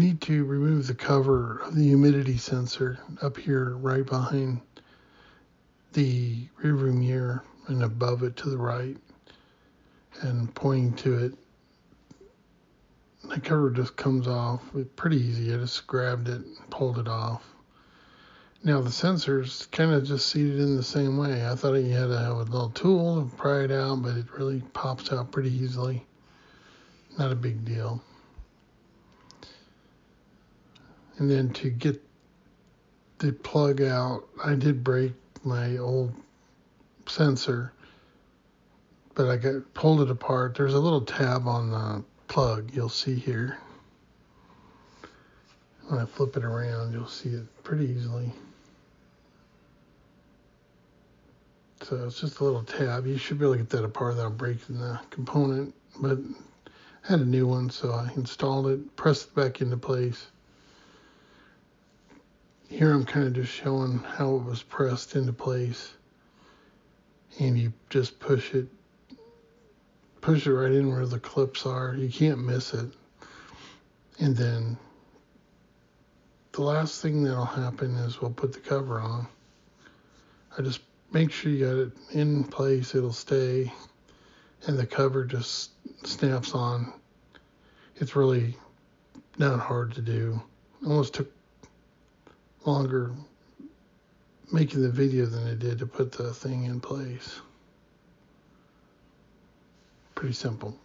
need to remove the cover of the humidity sensor up here right behind the rearview mirror and above it to the right and pointing to it. The cover just comes off. It's pretty easy. I just grabbed it and pulled it off. Now the sensor's kind of just seated in the same way. I thought you had to have a little tool to pry it out, but it really pops out pretty easily. Not a big deal. And then to get the plug out, I did break my old sensor, but I pulled it apart. There's a little tab on the plug you'll see here. When I flip it around, you'll see it pretty easily. So it's just a little tab. You should be able to get that apart without breaking the component, but I had a new one, so I installed it, pressed it back into place. Here I'm kind of just showing how it was pressed into place. And you just push it right in where the clips are. You can't miss it. And then the last thing that'll happen is we'll put the cover on. I just make sure you got it in place, it'll stay, and the cover just snaps on. It's really not hard to do. Almost took longer making the video than it did to put the thing in place. Pretty simple.